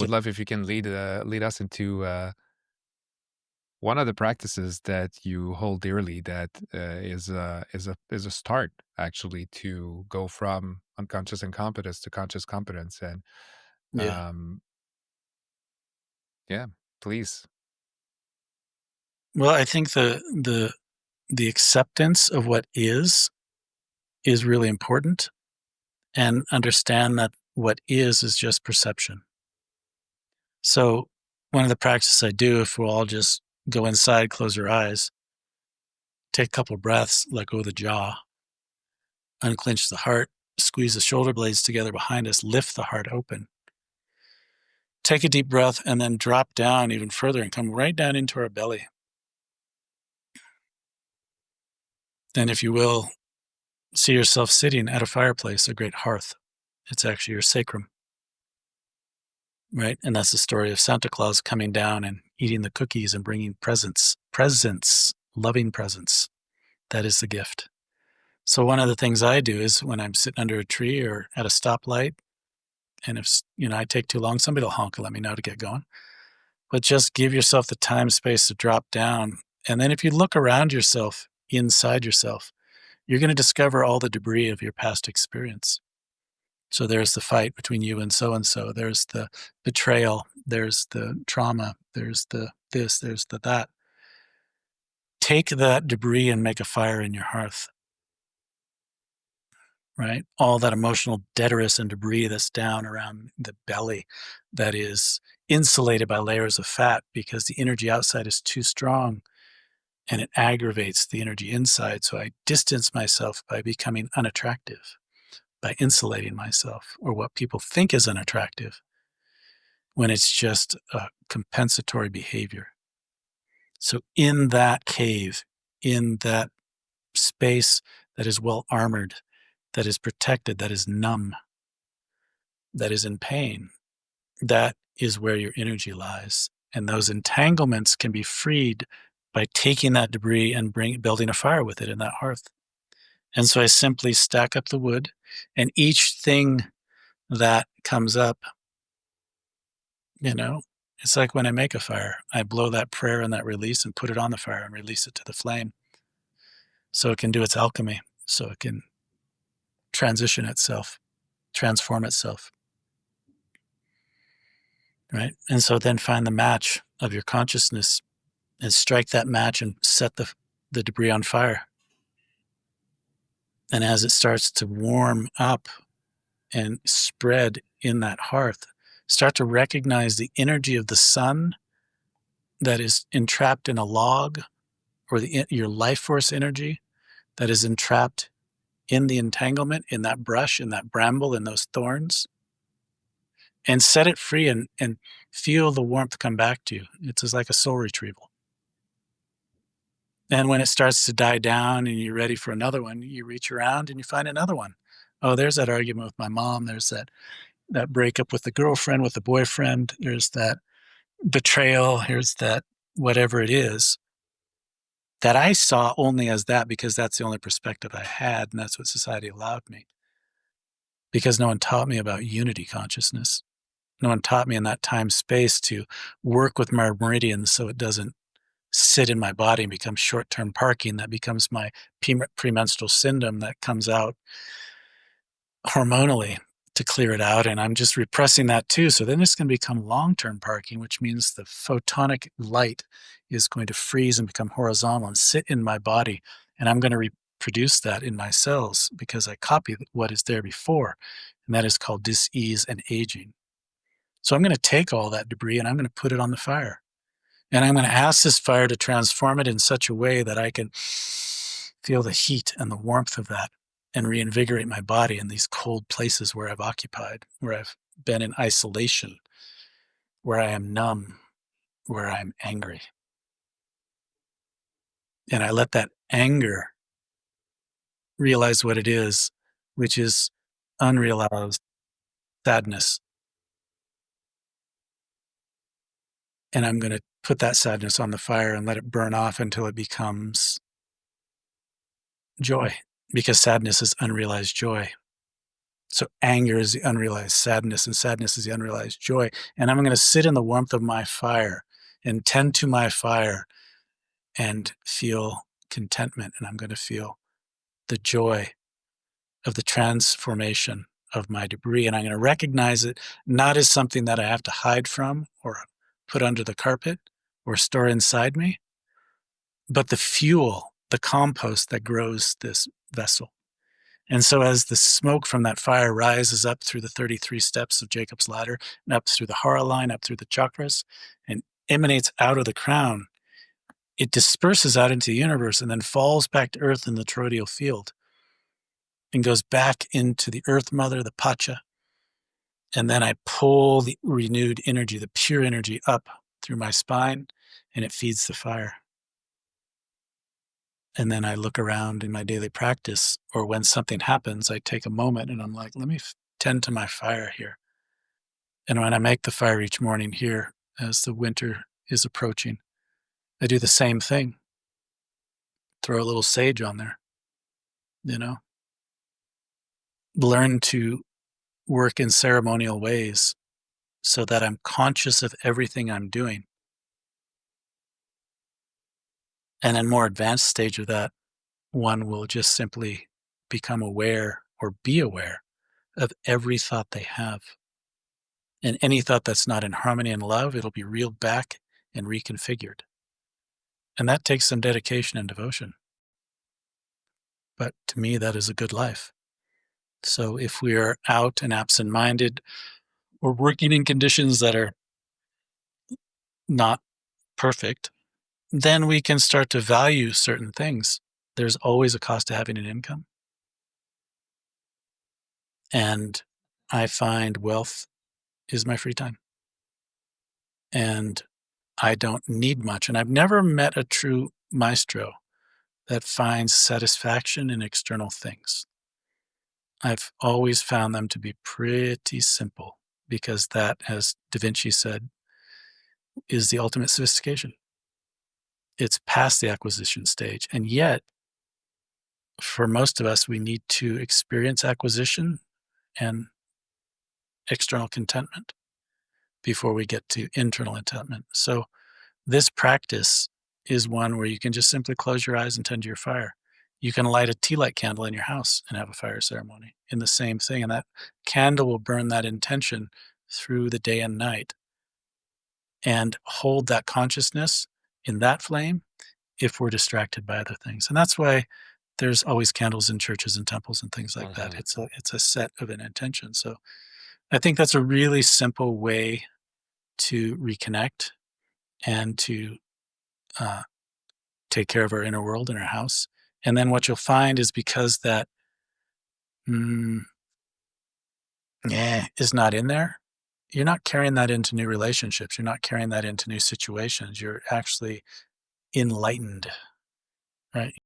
would love if you can lead us into one of the practices that you hold dearly that is a start actually to go from unconscious incompetence to conscious competence. And Yeah. um, yeah, please. Well, I think the acceptance of what is really important, and understand that what is just perception. So one of the practices I do, if we'll all just go inside, close your eyes, take a couple of breaths, let go of the jaw, unclench the heart, squeeze the shoulder blades together behind us, lift the heart open. Take a deep breath and then drop down even further and come right down into our belly. And if you will, see yourself sitting at a fireplace, a great hearth. It's actually your sacrum, right? And that's the story of Santa Claus coming down and eating the cookies and bringing presents, loving presents. That is the gift. So one of the things I do is when I'm sitting under a tree or at a stoplight, and if I take too long, somebody will honk and let me know to get going. But just give yourself the time space to drop down. And then if you look around yourself, inside yourself, you're going to discover all the debris of your past experience. So there's the fight between you and so, there's the betrayal, there's the trauma, there's the this, there's the that. Take that debris and make a fire in your hearth, right? All that emotional detritus and debris that's down around the belly that is insulated by layers of fat because the energy outside is too strong and it aggravates the energy inside. So I distance myself by becoming unattractive, by insulating myself, or what people think is unattractive when it's just a compensatory behavior. So in that cave, in that space that is well armored, that is protected, that is numb, that is in pain, that is where your energy lies. And those entanglements can be freed by taking that debris and building a fire with it in that hearth. And so I simply stack up the wood, and each thing that comes up, you know, it's like when I make a fire, I blow that prayer and that release and put it on the fire and release it to the flame so it can do its alchemy, so it can transition itself, transform itself, right? And so then find the match of your consciousness and strike that match and set the debris on fire. And as it starts to warm up and spread in that hearth, start to recognize the energy of the sun that is entrapped in a log, or your life force energy that is entrapped in the entanglement, in that brush, in that bramble, in those thorns, and set it free and feel the warmth come back to you. It's just like a soul retrieval. And when it starts to die down and you're ready for another one, you reach around and you find another one. Oh, there's that argument with my mom. There's that breakup with the girlfriend, with the boyfriend. There's that betrayal. Here's that whatever it is that I saw only as that because that's the only perspective I had, and that's what society allowed me. Because no one taught me about unity consciousness. No one taught me in that time space to work with my meridians so it doesn't sit in my body and become short-term parking. That becomes my premenstrual syndrome that comes out hormonally to clear it out. And I'm just repressing that too. So then it's going to become long-term parking, which means the photonic light is going to freeze and become horizontal and sit in my body. And I'm going to reproduce that in my cells because I copy what is there before. And that is called dis-ease and aging. So I'm going to take all that debris and I'm going to put it on the fire. And I'm going to ask this fire to transform it in such a way that I can feel the heat and the warmth of that and reinvigorate my body in these cold places where I've occupied, where I've been in isolation, where I am numb, where I'm angry. And I let that anger realize what it is, which is unrealized sadness. And I'm going to put that sadness on the fire and let it burn off until it becomes joy, because sadness is unrealized joy. So anger is the unrealized sadness, and sadness is the unrealized joy. And I'm going to sit in the warmth of my fire and tend to my fire and feel contentment. And I'm going to feel the joy of the transformation of my debris. And I'm going to recognize it not as something that I have to hide from or put under the carpet or store inside me, but the fuel, the compost that grows this vessel. And so as the smoke from that fire rises up through the 33 steps of Jacob's ladder and up through the hara line, up through the chakras, and emanates out of the crown, it disperses out into the universe and then falls back to earth in the toroidal field and goes back into the earth mother, the pacha. And then I pull the renewed energy, the pure energy up through my spine, and it feeds the fire. And then I look around in my daily practice, or when something happens, I take a moment and I'm like, let me tend to my fire here. And when I make the fire each morning here, as the winter is approaching, I do the same thing. Throw a little sage on there, you know, learn to work in ceremonial ways so that I'm conscious of everything I'm doing. And in more advanced stage of that, one will just simply become aware or be aware of every thought they have. And any thought that's not in harmony and love, it'll be reeled back and reconfigured. And that takes some dedication and devotion. But to me, that is a good life. So if we are out and absent-minded or working in conditions that are not perfect, then we can start to value certain things. There's always a cost to having an income. And I find wealth is my free time. And I don't need much. And I've never met a true maestro that finds satisfaction in external things. I've always found them to be pretty simple because that, as Da Vinci said, is the ultimate sophistication. It's past the acquisition stage. And yet, for most of us, we need to experience acquisition and external contentment before we get to internal contentment. So this practice is one where you can just simply close your eyes and tend to your fire. You can light a tea light candle in your house and have a fire ceremony in the same thing. And that candle will burn that intention through the day and night and hold that consciousness in that flame if we're distracted by other things. And that's why there's always candles in churches and temples and things like that. Mhm. It's a set of an intention. So I think that's a really simple way to reconnect and to uh, take care of our inner world in our house. And then what you'll find is because that mm, is not in there, you're not carrying that into new relationships. You're not carrying that into new situations. You're actually enlightened, right?